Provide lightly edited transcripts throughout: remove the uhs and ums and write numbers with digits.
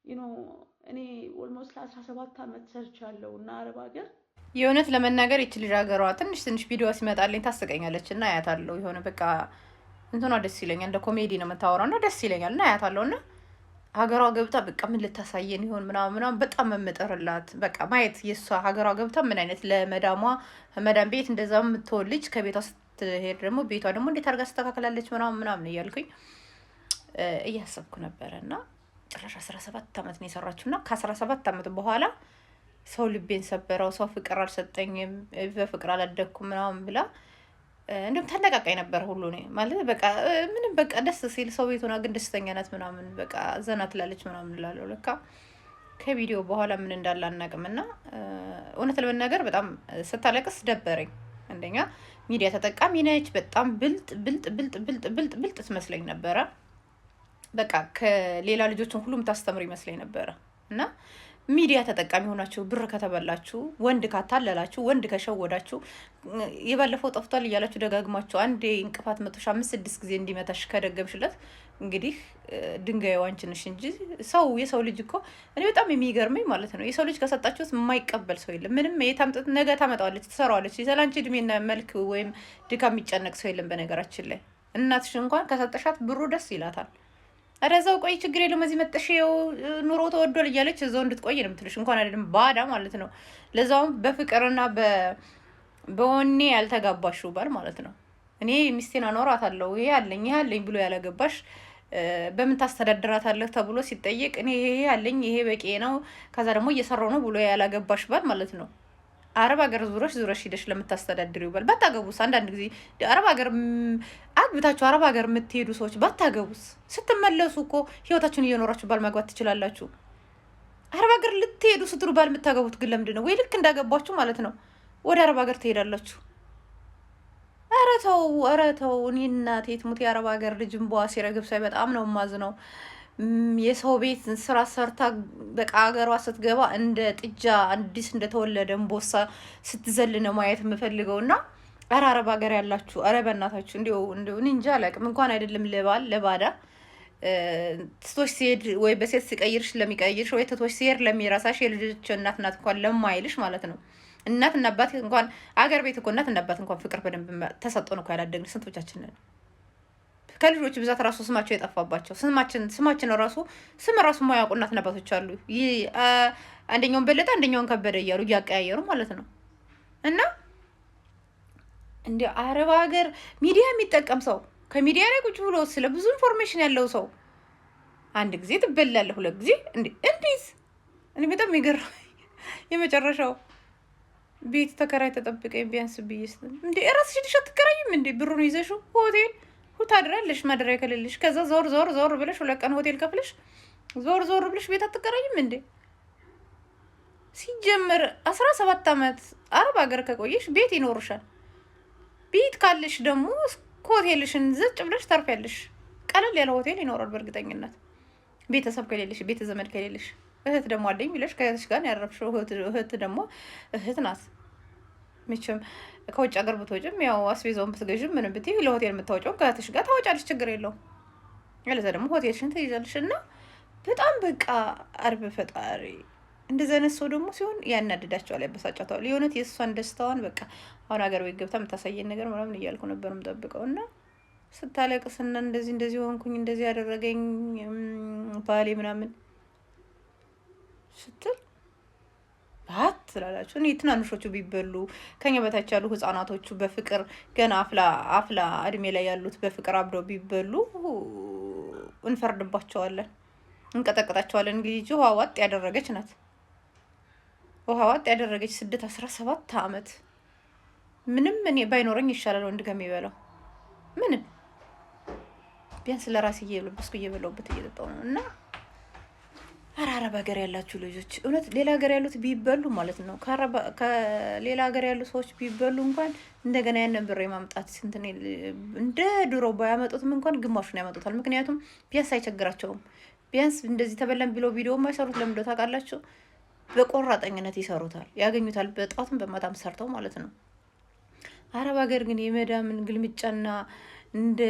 እኔ ኦልሞስት ለ17 ዓመት ሰርቻለሁ እና አረብ ሀገር የእውነት ለመናገር ይች ልጅ ሀገሯ ትንሽ ቪዲዮ ሲመጣልኝ ታስቀኛለች እና አያታለሁ። የሆነ በቃ እንትኗ ደስ ይለኛል። እንደ ኮሜዲ ነው የምታወራው እና ደስ ይለኛል እና አያታለሁ እና ሀገሯ ገብታ በቃ ምን ልታሳየን ይሆን ምናምን በጣም መምጠርላት በቃ ማየት የእሷ ሀገሯ ገብታ ምን አይነት ለመዳሟ መዳም ቤት እንደዛ የምትሆን ልጅ ከቤቷ ስትሄድ ደግሞ ቤቷ ደግሞ እንዴት አድርጋ ስተካከላለች ምናምን እያልኩኝ እያሰብኩ ነበረ እና ጭራሽ 17 ዓመት ነው የሰራችው እና ከ17 ዓመት በኋላ ሰው ልቤን ሰበረው፣ ሰው ፍቅር አልሰጠኝም፣ በፍቅር አላደግኩም ምናምን ብላ እንዲሁም ተነቃቃኝ ነበር ሁሉ ነው ማለት በቃ ምንም በቃ ደስ ሲል ሰው ቤት ሆና ግን ደስተኛ ናት ምናምን በቃ ዘና ትላለች ምናምን እላለሁ። ለካ ከቪዲዮ በኋላ ምን እንዳለ አናውቅም። እና እውነት ለመናገር በጣም ስታለቅስ ደበረኝ። አንደኛ ሚዲያ ተጠቃሚ ነች። በጣም ብልጥ ብልጥ ብልጥ ብልጥ ብልጥ ብልጥ ትመስለኝ ነበረ። በቃ ከሌላ ልጆችን ሁሉም ታስተምር ይመስለኝ ነበረ እና ሚዲያ ተጠቃሚ ሆናችሁ ብር ከተበላችሁ፣ ወንድ ካታለላችሁ፣ ወንድ ከሸወዳችሁ፣ የባለፈው ጠፍቷል እያላችሁ ደጋግማችሁ አንዴ እንቅፋት መቶሽ 5-6 ጊዜ እንዲመታሽ ከደገምሽለት እንግዲህ ድንጋይ አንቺ ነሽ እንጂ የሰው ልጅ እኮ እኔ በጣም የሚገርመኝ ማለት ነው የሰው ልጅ ከሰጣችሁት የማይቀበል ሰው የለም። ምንም የታምጥት ነገ ታመጣዋለች፣ ትሰራዋለች። የሰላንቺ እድሜና መልክ ወይም ድካም የሚጨነቅ ሰው የለም። በነገራችን ላይ እናትሽ እንኳን ከሰጠሻት ብሩ ደስ ይላታል። ኧረ እዛው ቆይ ችግር የለውም እዚህ መጥሽ ኑሮ ተወዷል እያለች እዛው እንድትቆይ ነው የምትልሽ። እንኳን አይደለም ባዳ ማለት ነው። ለዛውም በፍቅርና በወኔ ያልተጋባሽው ባል ማለት ነው። እኔ ሚስቴን አኖራታለሁ ይሄ አለኝ ብሎ ያላገባሽ በምን ታስተዳድራታለህ ተብሎ ሲጠየቅ እኔ ይሄ አለኝ ይሄ በቂ ነው ከዛ ደግሞ እየሰራው ነው ብሎ ያላገባሽ ባል ማለት ነው። አረብ ሀገር ዙረሽ ሂደሽ ለምታስተዳድሪው ባል ባታገቡስ? አንዳንድ ጊዜ አረብ ሀገር አግብታችሁ አረብ ሀገር የምትሄዱ ሰዎች ባታገቡስ? ስትመለሱ እኮ ህይወታችሁን እየኖራችሁ ባል ማግባት ትችላላችሁ። አረብ ሀገር ልትሄዱ ስትሉ ባል የምታገቡት ግን ለምንድን ነው? ወይ ልክ እንዳገባችሁ ማለት ነው ወደ አረብ ሀገር ትሄዳላችሁ። ኧረ ተው እኔ እናቴ ትሙት የአረብ ሀገር ልጅ እንቧ ሲረግብ ሳይ በጣም ነው የማዝነው። የሰው ቤት ስራ ሰርታ በቃ ሀገሯ ስትገባ እንደ ጥጃ አዲስ እንደተወለደ እንቦሳ ስትዘል ነው ማየት የምፈልገው። እና ኧረ አረብ ሀገር ያላችሁ ኧረ በእናታችሁ እንዲሁ እንጃ አላውቅም። እንኳን አይደለም ለባል ለባዳ ትቶሽ ሲሄድ ወይ በሴት ሲቀይርሽ ለሚቀይርሽ ወይ ትቶሽ ሲሄድ ለሚረሳሽ የልጆች እናት እንኳን ለማይልሽ ማለት ነው። እናትና አባት እንኳን አገር ቤት እኮ እናትና አባት እንኳን ፍቅር በደንብ ተሰጥቶን እኮ ያላደግን ስንቶቻችን ነን? ከልጆች ብዛት ራሱ ስማቸው የጠፋባቸው ስማችን ራሱ የማያውቁ እናትና አባቶች አሉ። አንደኛውን በለጠ አንደኛውን ከበደ እያሉ እያቀያየሩ ማለት ነው። እና እንደ አረብ ሀገር ሚዲያ የሚጠቀም ሰው ከሚዲያ ላይ ቁጭ ብሎ ስለ ብዙ ኢንፎርሜሽን ያለው ሰው አንድ ጊዜ ትበላለህ፣ ሁለት ጊዜ እንዴት እኔ በጣም ይገርም። የመጨረሻው ቤት ተከራይ ተጠብቀኝ ቢያንስ ብዬስ እንዴ ራስሽ ልሽ አትከራይም እንዴ? ብሩን ይዘሽው ሆቴል ታድራለሽ ማደሪያ ከሌለሽ። ከዛ ዞር ብለሽ 2 ቀን ሆቴል ከፍለሽ ዞር ብለሽ ቤት አትከራይም እንዴ? ሲጀመር 17 ዓመት አረብ ሀገር ከቆየሽ ቤት ይኖርሻል። ቤት ካለሽ ደግሞ ሆቴልሽን ዘጭ ብለሽ ታርፊያለሽ። ቀለል ያለ ሆቴል ይኖራል በእርግጠኝነት። ቤተሰብ ከሌለሽ ቤተ ዘመድ ከሌለሽ እህት ደግሞ አለኝ ብለሽ ከእህትሽ ጋር ያረፍሽው እህት ደግሞ እህት ናት። መቼም ከውጭ ሀገር ብትወጪም ያው አስቤዛውን ብትገዥም ምንም ብትይ ለሆቴል የምታወጪውን ከእህትሽ ጋር ታወጫለሽ፣ ችግር የለውም። ያለዛ ደግሞ ሆቴልሽን ትይዛለሽ። እና በጣም በቃ አርብ ፈጣሪ እንደዚህ አይነት ሰው ደግሞ ሲሆን ያናድዳቸዋል፣ ያበሳጫተዋል። የእውነት የእሷን ደስታዋን በቃ አሁን ሀገር ቤት ገብታ የምታሳየን ነገር ምናምን እያልኩ ነበር የምጠብቀው። እና ስታለቅስና እንደዚህ ሆንኩኝ እንደዚህ ያደረገኝ ባሌ ምናምን ስትል ትላላችሁ። እኔ ትናንሾቹ ቢበሉ ከኛ በታች ያሉ ህጻናቶቹ በፍቅር ገና አፍላ እድሜ ላይ ያሉት በፍቅር አብረው ቢበሉ እንፈርድባቸዋለን፣ እንቀጠቅጣቸዋለን። እንግዲህ ውሃ ዋጥ ያደረገች ናት። ውሃ ዋጥ ያደረገች ስደት 17 ዓመት ምንም እኔ ባይኖረኝ ይሻላል ወንድ ከሚበላው ምንም ቢያንስ ለራሴ እየለበስኩ እየበላሁበት እየጠጣሁ ነው። እና አረብ ሀገር ያላችሁ ልጆች እውነት ሌላ ሀገር ያሉት ቢበሉ ማለት ነው ከሌላ ሀገር ያሉ ሰዎች ቢበሉ እንኳን እንደገና ያንን ብር የማምጣት እንደ ድሮ ባያመጡትም እንኳን ግማሹን ያመጡታል። ምክንያቱም ቢያንስ አይቸግራቸውም። ቢያንስ እንደዚህ ተበላን ብለው ቪዲዮ የማይሰሩት ለምንድነው ታውቃላችሁ? በቆራጠኝነት ይሰሩታል፣ ያገኙታል። በጧትም በማታም ሰርተው ማለት ነው። አረብ ሀገር ግን የመዳምን ግልምጫና እንደ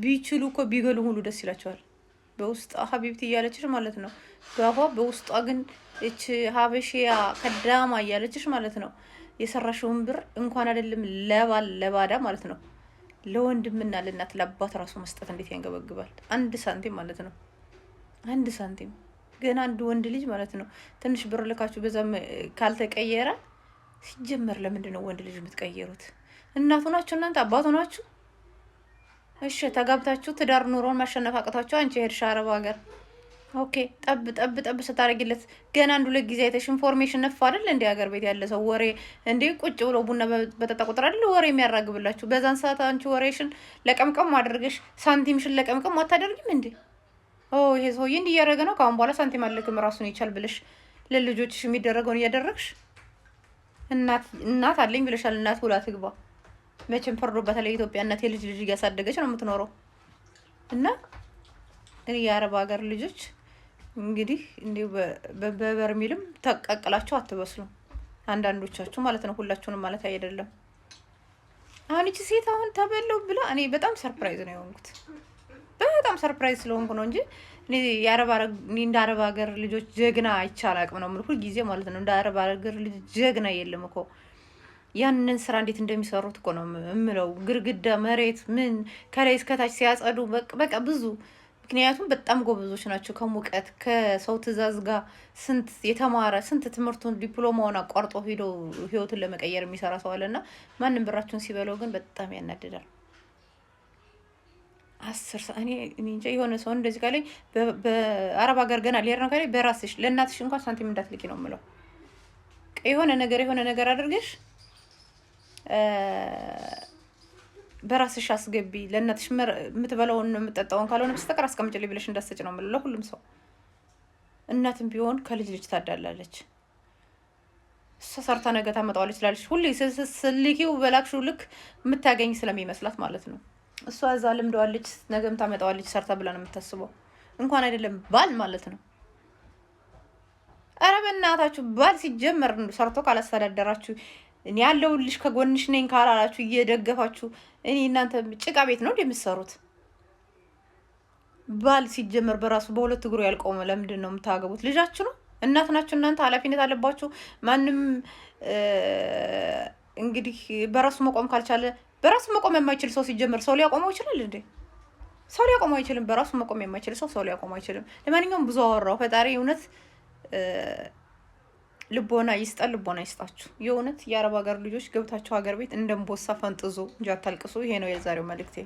ቢችሉ እኮ ቢገሉ ሁሉ ደስ ይላቸዋል። በውስጥ ሀቢብቲ እያለችሽ ማለት ነው። ባፏ በውስጧ ግን እች ሀበሽያ ከዳማ እያለችሽ ማለት ነው። የሰራሽውን ብር እንኳን አይደለም ለባዳ ማለት ነው ለወንድምና ለእናት ለአባት ራሱ መስጠት እንዴት ያንገበግባል። አንድ ሳንቲም ማለት ነው። አንድ ሳንቲም ገና አንድ ወንድ ልጅ ማለት ነው ትንሽ ብር ልካችሁ በዛም ካልተቀየረ ሲጀመር ለምንድን ነው ወንድ ልጅ የምትቀየሩት? እናቱ ናችሁ እናንተ አባቱ ናችሁ። እሺ ተጋብታችሁ ትዳር ኑሮን ማሸነፍ አቅቷችሁ አንቺ ሄድሽ አረብ ሀገር ኦኬ፣ ጠብ ስታደርጊለት ገና አንድ ሁለት ጊዜ አይተሽ ኢንፎርሜሽን ነፍ አይደል? እንደ ሀገር ቤት ያለ ሰው ወሬ እንዴ ቁጭ ብሎ ቡና በጠጣ ቁጥር አይደል ወሬ የሚያራግብላችሁ? በዛን ሰዓት አንቺ ወሬሽን ለቀምቀም አድርገሽ ሳንቲምሽን ለቀምቀም አታደርጊም እንዴ? ኦ ይሄ ሰውዬ እንዲህ እያደረገ ነው፣ ከአሁን በኋላ ሳንቲም አልልክም ራሱን ይቻል ብለሽ ለልጆችሽ የሚደረገውን እያደረግሽ እናት አለኝ ብለሻል። እናት ሁላ ትግባ መቼም ፈርዶበታል። የኢትዮጵያ እናት የልጅ ልጅ እያሳደገች ነው የምትኖረው። እና የአረብ ሀገር ልጆች እንግዲህ እንዲሁ በበርሚልም ተቀቅላችሁ አትበስሉም። አንዳንዶቻችሁ ማለት ነው፣ ሁላችሁንም ማለት አይደለም። አሁን እቺ ሴት አሁን ተበለው ብላ እኔ በጣም ሰርፕራይዝ ነው የሆንኩት። በጣም ሰርፕራይዝ ስለሆንኩ ነው እንጂ እንደ አረብ ሀገር ልጆች ጀግና አይቻል አቅም ነው ሁል ጊዜ ማለት ነው። እንደ አረብ ሀገር ልጅ ጀግና የለም እኮ። ያንን ስራ እንዴት እንደሚሰሩት እኮ ነው የምለው። ግርግዳ፣ መሬት፣ ምን ከላይ እስከታች ሲያጸዱ በቃ ብዙ። ምክንያቱም በጣም ጎበዞች ናቸው። ከሙቀት ከሰው ትእዛዝ ጋር ስንት የተማረ ስንት ትምህርቱን ዲፕሎማውን አቋርጦ ሄዶ ህይወቱን ለመቀየር የሚሰራ ሰው አለና ማንም ብራችሁን ሲበለው ግን በጣም ያናድዳል። 10 ሰዓት እኔ እንጃ የሆነ ሰው እንደዚህ ካለኝ በአረብ ሀገር ገና ሊሄድ ነው ካለኝ በራስሽ ለእናትሽ እንኳን ሳንቲም እንዳትልኪ ነው የምለው። የሆነ ነገር አድርገሽ በራስሽ አስገቢ። ለእናትሽ የምትበላውን የምትጠጣውን ካልሆነ በስተቀር አስቀምጭልኝ ብለሽ እንዳትሰጭ ነው የምለው ለሁሉም ሰው። እናትም ቢሆን ከልጅ ልጅ ታዳላለች። እሷ ሰርታ ነገ ታመጣዋለች ትላለች። ሁሌ ስልኪው በላክሽው ልክ የምታገኝ ስለሚመስላት ማለት ነው። እሷ እዛ ልምደዋለች፣ ነገም ታመጣዋለች ሰርታ ብላ ነው የምታስበው። እንኳን አይደለም ባል ማለት ነው። ኧረ በእናታችሁ ባል ሲጀመር ሰርቶ ካላስተዳደራችሁ እኔ ያለሁልሽ ከጎንሽ ነኝ ካላላችሁ እየደገፋችሁ እኔ እናንተ ጭቃ ቤት ነው እንደምትሰሩት። ባል ሲጀመር በራሱ በሁለት እግሩ ያልቆመ ለምንድን ነው የምታገቡት? ልጃችሁ ነው፣ እናት ናችሁ እናንተ፣ ኃላፊነት አለባችሁ። ማንም እንግዲህ በራሱ መቆም ካልቻለ በራሱ መቆም የማይችል ሰው ሲጀመር ሰው ሊያቆመው ይችላል እንዴ? ሰው ሊያቆመው አይችልም። በራሱ መቆም የማይችል ሰው ሊያቆመው አይችልም። ለማንኛውም ብዙ አወራው። ፈጣሪ እውነት ልቦና ይስጣል፣ ልቦና ይስጣችሁ። የእውነት የአረብ ሀገር ልጆች ገብታችሁ ሀገር ቤት እንደምቦሳ ፈንጥዙ እንጂ አታልቅሱ። ይሄ ነው የዛሬው መልእክቴ።